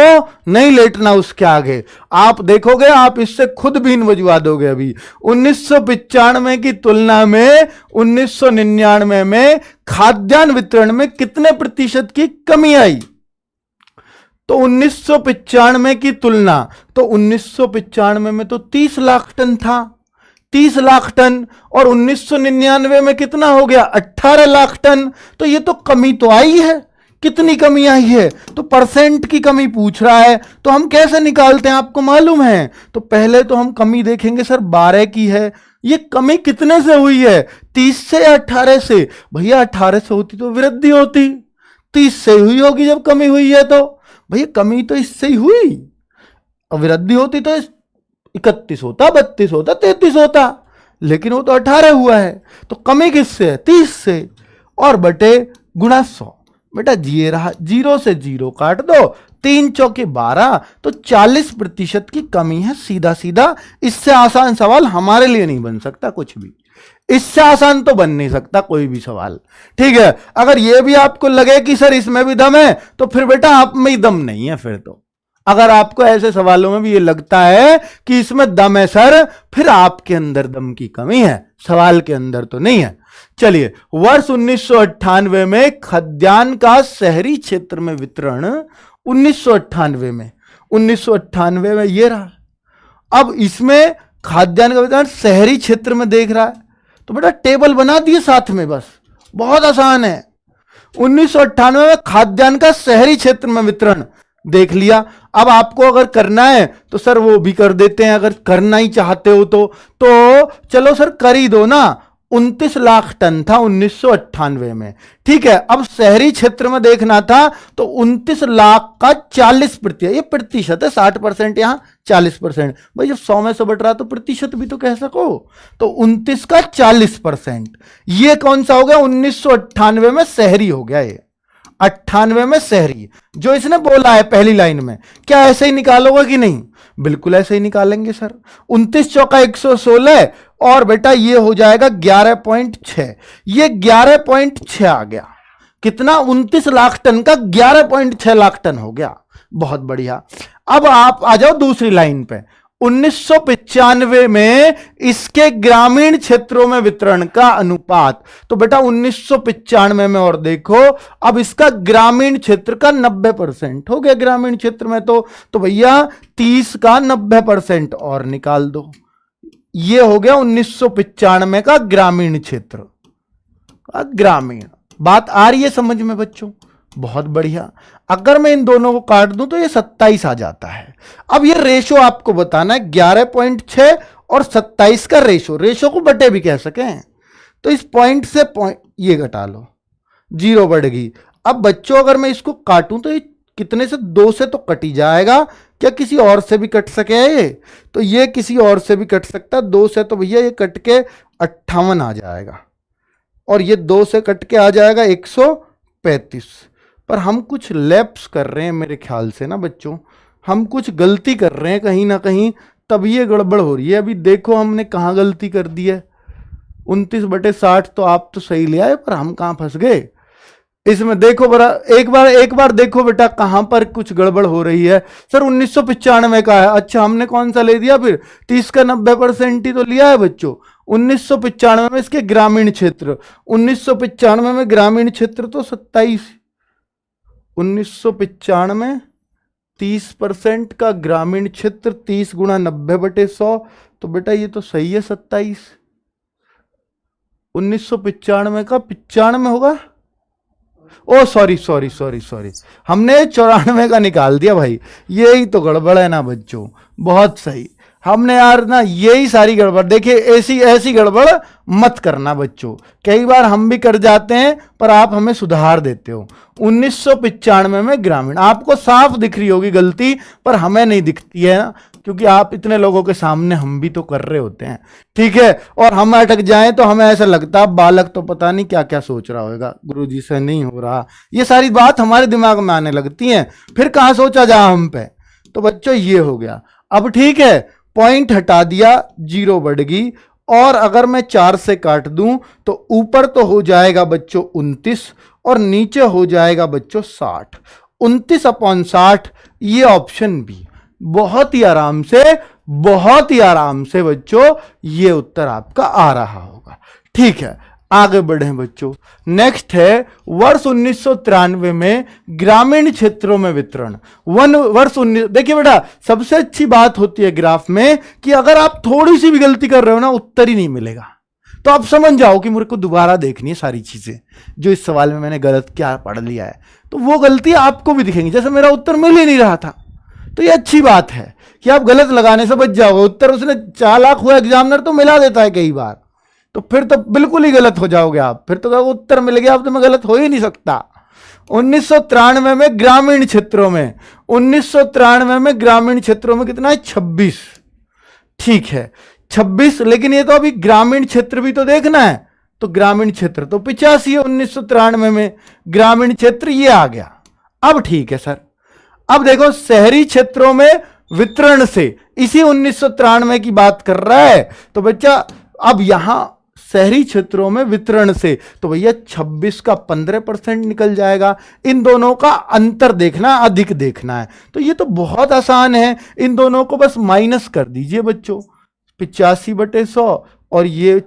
नहीं लेटना उसके आगे। आप देखोगे, आप इससे खुद भी वजुआ दोगे। अभी 1995 की तुलना में 1999 में खाद्यान्न वितरण में कितने प्रतिशत की कमी आई? तो 1995 की तुलना, तो 1995 में तो 30 लाख टन था, 30 लाख टन, और 1999 में कितना हो गया? 18 लाख टन। तो ये तो कमी तो आई है। कितनी कमी आई है? तो परसेंट की कमी पूछ रहा है, तो हम कैसे निकालते हैं आपको मालूम है? तो पहले तो हम कमी देखेंगे, सर 12 की है, ये कमी कितने से हुई है? 30 से या 18 से? भैया 18 से होती तो वृद्धि होती, 30 से हुई होगी जब कमी हुई है। तो भैया कमी तो इससे ही हुई, और वृद्धि होती तो 31 होता, 32 होता, 33 होता, लेकिन वो तो 18 हुआ है। तो कमी किससे है? 30 से, और बटे गुणा 100। बेटा ये रहा, 0 से 0 काट दो, 3 चौके 12, तो 40% की कमी है। सीधा सीधा, इससे आसान सवाल हमारे लिए नहीं बन सकता कुछ भी, इससे आसान तो बन नहीं सकता कोई भी सवाल। ठीक है, अगर ये भी आपको लगे कि सर इसमें भी दम है, तो फिर बेटा आप में ही दम नहीं है। फिर तो अगर आपको ऐसे सवालों में भी ये लगता है कि इसमें दम है सर, फिर आपके अंदर दम की कमी है, सवाल के अंदर तो नहीं है। चलिए, वर्ष 1998 में खाद्यान्न का शहरी क्षेत्र में वितरण, 1998 में, 1998 में ये रहा। अब इसमें खाद्यान्न का वितरण शहरी क्षेत्र में देख रहा है, तो बेटा टेबल बना दिए साथ में, बस बहुत आसान है। 1998 में खाद्यान्न का शहरी क्षेत्र में वितरण देख लिया। अब आपको अगर करना है तो सर वो भी कर देते हैं, अगर करना ही चाहते हो तो चलो सर कर ही दो ना। 29 लाख टन था 1998 में। ठीक है, अब शहरी क्षेत्र में देखना था, तो 29 लाख का 40%, ये प्रतिशत है, 60% यहां 40%। भाई जब 100 में से बढ़ रहा तो प्रतिशत भी तो कह सको। तो 29 का 40%, ये कौन सा हो गया? 1998 में शहरी हो गया। ये 98 में शहरी, जो इसने बोला है पहली लाइन में। क्या ऐसे ही निकालोगे कि नहीं? बिल्कुल ऐसे ही निकालेंगे सर। 29 चौका 116, और बेटा ये हो जाएगा 11.6। ये 11.6 आ गया। कितना? 29 लाख टन का 11.6 लाख टन हो गया। बहुत बढ़िया। अब आप आ जाओ दूसरी लाइन पे। 1995 में इसके ग्रामीण क्षेत्रों में वितरण का अनुपात, तो बेटा 1995 में, और देखो अब इसका ग्रामीण क्षेत्र का 90% हो गया ग्रामीण क्षेत्र में। तो भैया 30 का 90% और निकाल दो, ये हो गया 1995 का ग्रामीण क्षेत्र। ग्रामीण बात आ रही है समझ में बच्चों? बहुत बढ़िया। अगर मैं इन दोनों को काट दूं तो ये 27 आ जाता है। अब ये रेशो आपको बताना है, 11.6 और 27 का रेशो को बटे भी कह सकें। तो इस पॉइंट से पॉइंट ये घटा लो, 0 बढ़ गई। अब बच्चों अगर मैं इसको काटूं तो ये कितने से? 2 से तो कट ही जाएगा। क्या किसी और से भी कट सके ये? तो ये किसी और से भी कट सकता है। 2 से तो भैया ये कट के 58 आ जाएगा, और ये 2 से कट के आ जाएगा 135। पर हम कुछ लैप्स कर रहे हैं मेरे ख्याल से ना बच्चों, हम कुछ गलती कर रहे हैं कहीं ना कहीं, तब ये गड़बड़ हो रही है। अभी देखो हमने कहाँ गलती कर दी है। 29/60 तो आप तो सही ले आए, पर हम कहाँ फंस गए इसमें? देखो बरा, एक बार देखो बेटा कहां पर कुछ गड़बड़ हो रही है। सर 1995 का है। अच्छा, हमने कौन सा ले दिया फिर? 30 का 90% ही तो लिया है बच्चों। 1995 में इसके ग्रामीण क्षेत्र, 1995 में ग्रामीण क्षेत्र तो 27। 1995 30% का ग्रामीण क्षेत्र, 30 गुणा 90/100, तो बेटा ये तो सही है 27। 1995 का 95 होगा। ओ सॉरी, हमने 94 का निकाल दिया भाई। यही तो गड़बड़ है ना बच्चों। बहुत सही, हमने यार ना यही सारी गड़बड़। देखिए ऐसी गड़बड़ मत करना बच्चों, कई बार हम भी कर जाते हैं, पर आप हमें सुधार देते हो। 1995 में ग्रामीण, आपको साफ दिख रही होगी गलती, पर हमें नहीं दिखती है ना, क्योंकि आप इतने लोगों के सामने हम भी तो कर रहे होते हैं। ठीक है, और हम अटक जाएं तो हमें ऐसा लगता है बालक तो पता नहीं क्या क्या सोच रहा होगा, गुरुजी से नहीं हो रहा। ये सारी बात हमारे दिमाग में आने लगती है, फिर कहाँ सोचा जा हम पे। तो बच्चों ये हो गया। अब ठीक है, पॉइंट हटा दिया, 0 बढ़ गई। और अगर मैं 4 से काट दूं तो ऊपर तो हो जाएगा बच्चों 29, और नीचे हो जाएगा बच्चों 60। 29/60 ये ऑप्शन बी। बहुत ही आराम से बच्चों ये उत्तर आपका आ रहा होगा। ठीक है, आगे बढ़े बच्चों। नेक्स्ट है वर्ष 1993 में ग्रामीण क्षेत्रों में वितरण। देखिए बेटा, सबसे अच्छी बात होती है ग्राफ में कि अगर आप थोड़ी सी भी गलती कर रहे हो ना, उत्तर ही नहीं मिलेगा। तो आप समझ जाओ कि मेरे को दोबारा देखनी है सारी चीजें, जो इस सवाल में मैंने गलत क्या पढ़ लिया है, तो वो गलती आपको भी दिखेंगी। जैसे मेरा उत्तर मिल ही नहीं रहा था, तो ये अच्छी बात है कि आप गलत लगाने से बच जाओगे। उत्तर उसने चालाक हुआ एग्जामिनर तो मिला देता है कई बार, तो फिर तो बिल्कुल ही गलत हो जाओगे आप। फिर तो उत्तर मिल गया, अब तो मैं गलत हो ही नहीं सकता। 1993 में ग्रामीण क्षेत्रों में, 1993 में ग्रामीण क्षेत्रों में कितना है? 26। ठीक है, 26। लेकिन ये तो अभी ग्रामीण क्षेत्र भी तो देखना है, तो ग्रामीण क्षेत्र तो 85 है 1993 में। ग्रामीण क्षेत्र ये आ गया। अब ठीक है सर, अब देखो शहरी क्षेत्रों में वितरण से, इसी 1993 की बात कर रहा है तो बच्चा अब यहां शहरी क्षेत्रों में वितरण से, तो भैया 26 का 15% निकल जाएगा। इन दोनों का अंतर देखना, अधिक देखना है, तो ये तो बहुत आसान है। इन दोनों को बस माइनस कर दीजिए बच्चों, 85/100 और ये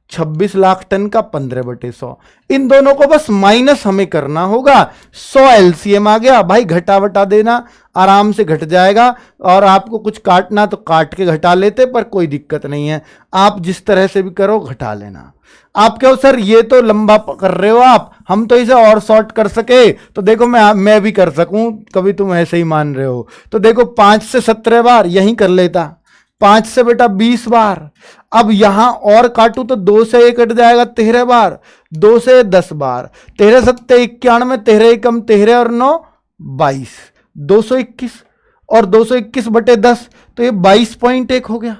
26 लाख टन का 15/100। इन दोनों को बस माइनस हमें करना होगा। 100 एलसीएम आ गया भाई, घटा वटा देना, आराम से घट जाएगा। और आपको कुछ काटना तो काट के घटा लेते, पर कोई दिक्कत नहीं है, आप जिस तरह से भी करो घटा लेना। आप कहो सर ये तो लंबा कर रहे हो आप, हम तो इसे और शॉर्ट कर सके, तो देखो मैं भी कर सकूं, कभी तुम ऐसे ही मान रहे हो। तो देखो 5 से 17 बार यही कर लेता, 5 से बेटा 20 बार। अब यहां और काटू तो 2 से 1 कट जाएगा 13 बार, 2 से 10 बार, 13 7 91, 13 एकम 13 और 9 22, 221 और 221/10, तो ये 22.1 हो गया,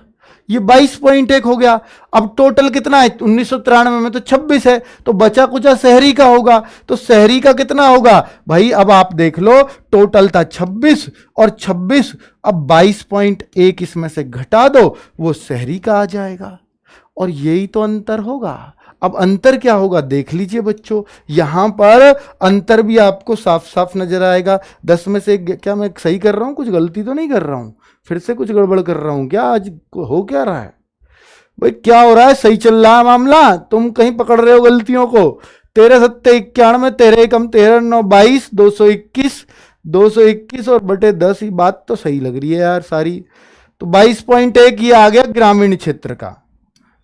ये 22.1 हो गया। अब टोटल कितना है? 1993 में तो 26 है, तो बचा कुचा शहरी का होगा, तो शहरी का कितना होगा भाई? अब आप देख लो, टोटल था 26 और 26, अब 22.1 इसमें से घटा दो, वो शहरी का आ जाएगा। और यही तो अंतर होगा। अब अंतर क्या होगा देख लीजिए बच्चों, यहां पर अंतर भी आपको साफ साफ नजर आएगा। 10 में से क्या मैं सही कर रहा हूं? कुछ गलती तो नहीं कर रहा हूं? फिर से कुछ गड़बड़ कर रहा हूं क्या? आज हो क्या रहा है भाई? क्या हो रहा है? सही चल रहा है मामला? तुम कहीं पकड़ रहे हो गलतियों को? 13 7 91, 13 एकम 13 9 22, 221 और बटे 10, ही बात तो सही लग रही है यार सारी। तो 22.1 ये आ गया ग्रामीण क्षेत्र का,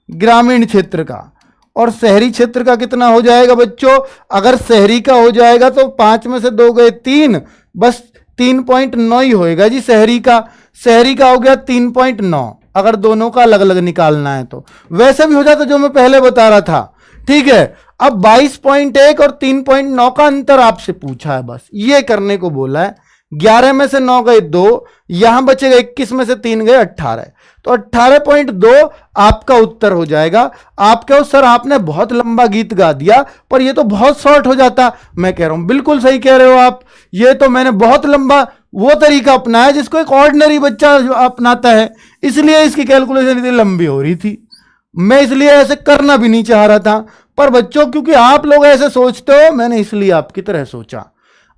ग्रामीण क्षेत्र का। और शहरी क्षेत्र का कितना हो जाएगा बच्चों? अगर शहरी का हो जाएगा तो 5 में से 2 गए 3, बस 3.9 ही होएगा जी शहरी का। शहरी का हो गया 3.9, अगर दोनों का अलग अलग निकालना है तो। वैसे भी हो जाता जो मैं पहले बता रहा था। ठीक है, अब 22.1 और 3.9 का अंतर आपसे पूछा है, बस ये करने को बोला है। 11 में से 9 गए 2, यहां बचेगा 21 में से 3 गए 18, तो 18.2 आपका उत्तर हो जाएगा। आप कहो सर आपने बहुत लंबा गीत गा दिया, पर ये तो बहुत शॉर्ट हो जाता। मैं कह रहा हूं बिल्कुल सही कह रहे हो आप, ये तो मैंने बहुत लंबा वो तरीका अपनाया जिसको एक ऑर्डिनरी बच्चा अपनाता है, इसलिए इसकी कैलकुलेशन इतनी लंबी हो रही थी। मैं इसलिए ऐसे करना भी नहीं चाह रहा था, पर बच्चों क्योंकि आप लोग ऐसे सोचते हो, मैंने इसलिए आपकी तरह सोचा।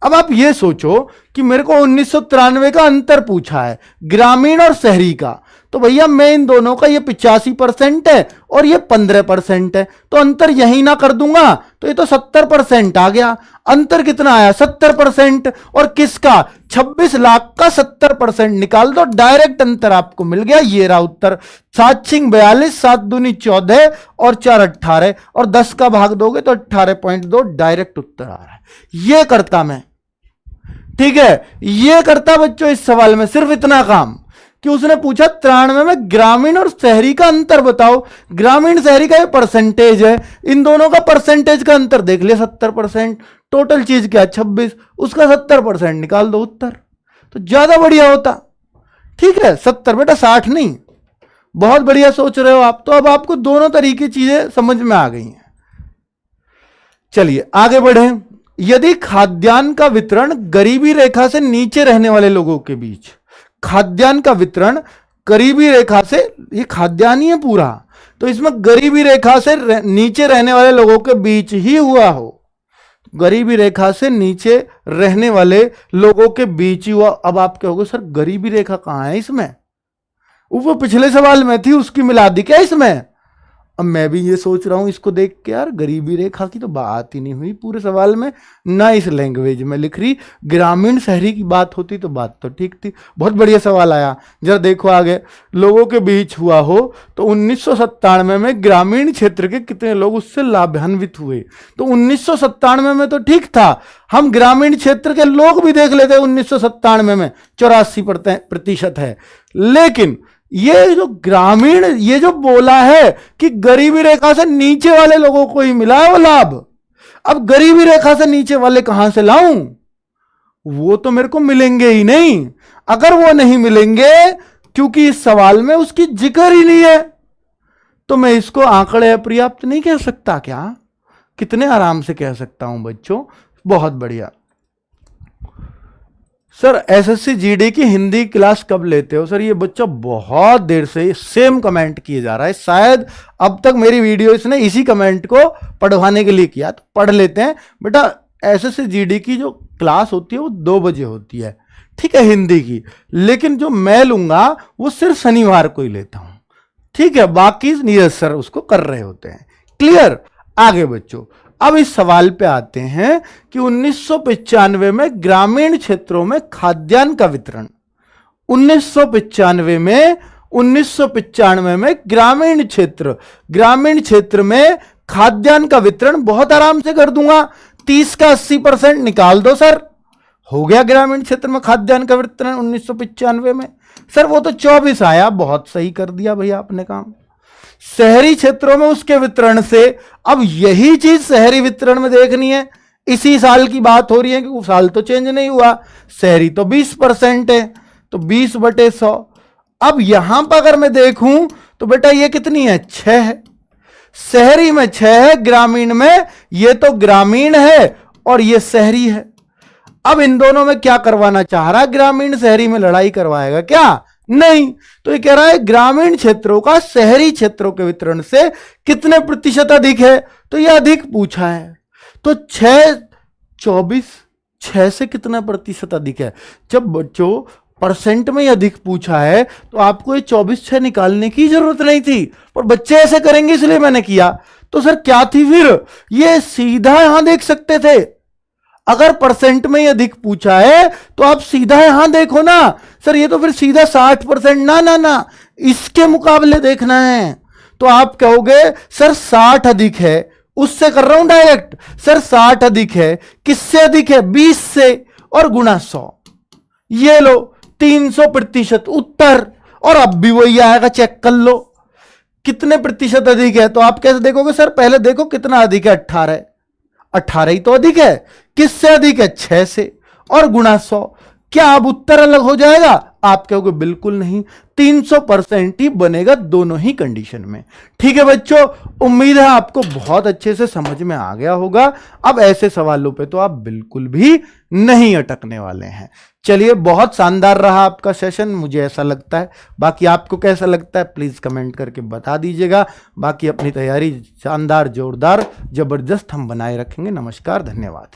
अब आप ये सोचो कि मेरे को 1993 का अंतर पूछा है ग्रामीण और शहरी का, तो भैया मैं इन दोनों का ये 85% है और ये 15% है, तो अंतर यही ना कर दूंगा, तो ये तो 70% आ गया। अंतर कितना आया? 70%। और किसका? 26 लाख का 70% निकाल दो, डायरेक्ट अंतर आपको मिल गया। ये रहा उत्तर, 7 छिंग 42, 7 दूनी 14 और 4 18, और 10 का भाग दोगे तो 18.2 डायरेक्ट उत्तर आ रहा है। ये करता मैं, ठीक है, ये करता बच्चों इस सवाल में सिर्फ इतना काम कि उसने पूछा 93 में ग्रामीण और शहरी का अंतर बताओ। ग्रामीण शहरी का ये परसेंटेज है, इन दोनों का परसेंटेज का अंतर देख लिया 70%। टोटल चीज क्या? 26, उसका 70% निकाल दो उत्तर, तो ज्यादा बढ़िया होता। ठीक है, 70 बेटा 60 नहीं। बहुत बढ़िया सोच रहे हो आप। तो अब आपको दोनों तरीके चीजें समझ में आ गई हैं। चलिए आगे बढ़े। यदि खाद्यान्न का वितरण गरीबी रेखा से नीचे रहने वाले लोगों के बीच, खाद्यान्न का वितरण गरीबी रेखा से, ये खाद्यान्न ही है पूरा, तो इसमें गरीबी रेखा से नीचे रहने वाले लोगों के बीच ही हुआ हो, गरीबी रेखा से नीचे रहने वाले लोगों के बीच ही हुआ। अब आप कहोगे सर गरीबी रेखा कहाँ है इसमें, वो पिछले सवाल में थी उसकी मिला दी क्या इसमें। अब मैं भी ये सोच रहा हूं इसको देख के यार गरीबी रेखा की तो बात ही नहीं हुई पूरे सवाल में, ना इस लैंग्वेज में लिख रही, ग्रामीण शहरी की बात होती तो बात तो ठीक थी। बहुत बढ़िया सवाल आया, जरा देखो आगे, लोगों के बीच हुआ हो तो 1997 में ग्रामीण क्षेत्र के कितने लोग उससे लाभान्वित हुए। तो 1997 में तो ठीक था, हम ग्रामीण क्षेत्र के लोग भी देख लेते 1997 में 84% है। लेकिन ये जो ग्रामीण, ये जो बोला है कि गरीबी रेखा से नीचे वाले लोगों को ही मिला है वो लाभ, अब गरीबी रेखा से नीचे वाले कहां से लाऊं, वो तो मेरे को मिलेंगे ही नहीं। अगर वो नहीं मिलेंगे क्योंकि इस सवाल में उसकी जिक्र ही नहीं है, तो मैं इसको आंकड़े अपर्याप्त नहीं कह सकता क्या? कितने आराम से कह सकता हूं बच्चों, बहुत बढ़िया। सर एसएससी जीडी की हिंदी क्लास कब लेते हो? सर ये बच्चा बहुत देर से सेम कमेंट किए जा रहा है, शायद अब तक मेरी वीडियो इसने इसी कमेंट को पढ़वाने के लिए किया, तो पढ़ लेते हैं बेटा। एसएससी जीडी की जो क्लास होती है वो 2 बजे होती है, ठीक है, हिंदी की, लेकिन जो मैं लूंगा वो सिर्फ शनिवार को ही लेता हूं, ठीक है, बाकी नीरज सर उसको कर रहे होते हैं। क्लियर? आगे बच्चों, अब इस सवाल पे आते हैं कि 1995 में ग्रामीण क्षेत्रों में खाद्यान्न का वितरण, 1995 में ग्रामीण क्षेत्र में खाद्यान्न का वितरण बहुत आराम से कर दूंगा। 30 का 80% निकाल दो सर, हो गया ग्रामीण क्षेत्र में खाद्यान्न का वितरण 1995 में। सर वो तो 24 आया, बहुत सही कर दिया भैया आपने काम। शहरी क्षेत्रों में उसके वितरण से, अब यही चीज शहरी वितरण में देखनी है, इसी साल की बात हो रही है कि वो साल तो चेंज नहीं हुआ। शहरी तो 20% है, तो 20/100। अब यहां पर अगर मैं देखूं तो बेटा ये कितनी है, 6 है। शहरी में 6 है, ग्रामीण में, ये तो ग्रामीण है और ये शहरी है। अब इन दोनों में क्या करवाना चाह रहा है, ग्रामीण शहरी में लड़ाई करवाएगा क्या? नहीं, तो ये कह रहा है ग्रामीण क्षेत्रों का शहरी क्षेत्रों के वितरण से कितने प्रतिशत अधिक है, तो ये अधिक पूछा है। तो 6 से कितना प्रतिशत अधिक है? जब बच्चों परसेंट में ही अधिक पूछा है तो आपको ये 24/6 निकालने की जरूरत नहीं थी, पर बच्चे ऐसे करेंगे इसलिए मैंने किया। तो सर क्या थी फिर, ये सीधा यहां देख सकते थे। अगर परसेंट में ही अधिक पूछा है तो आप सीधा यहां देखो ना। सर ये तो फिर सीधा 60%, ना, इसके मुकाबले देखना है। तो आप कहोगे सर 60 अधिक है, उससे कर रहा हूं डायरेक्ट। सर 60 अधिक है, किससे अधिक है? 20 से, और गुणा 100। ये लो 300% उत्तर, और अब भी वही आएगा, चेक कर लो कितने प्रतिशत अधिक है। तो आप कैसे देखोगे? सर पहले देखो कितना अधिक है, 18 ही तो अधिक है। किससे अधिक है? 6 से, और गुणा 100। क्या अब उत्तर अलग हो जाएगा? आप कहोगे बिल्कुल नहीं, 300% ही बनेगा दोनों ही कंडीशन में। ठीक है बच्चों, उम्मीद है आपको बहुत अच्छे से समझ में आ गया होगा। अब ऐसे सवालों पे तो आप बिल्कुल भी नहीं अटकने वाले हैं। चलिए, बहुत शानदार रहा आपका सेशन, मुझे ऐसा लगता है। बाकी आपको कैसा लगता है प्लीज कमेंट करके बता दीजिएगा। बाकी अपनी तैयारी शानदार, जोरदार, जबरदस्त हम बनाए रखेंगे। नमस्कार, धन्यवाद।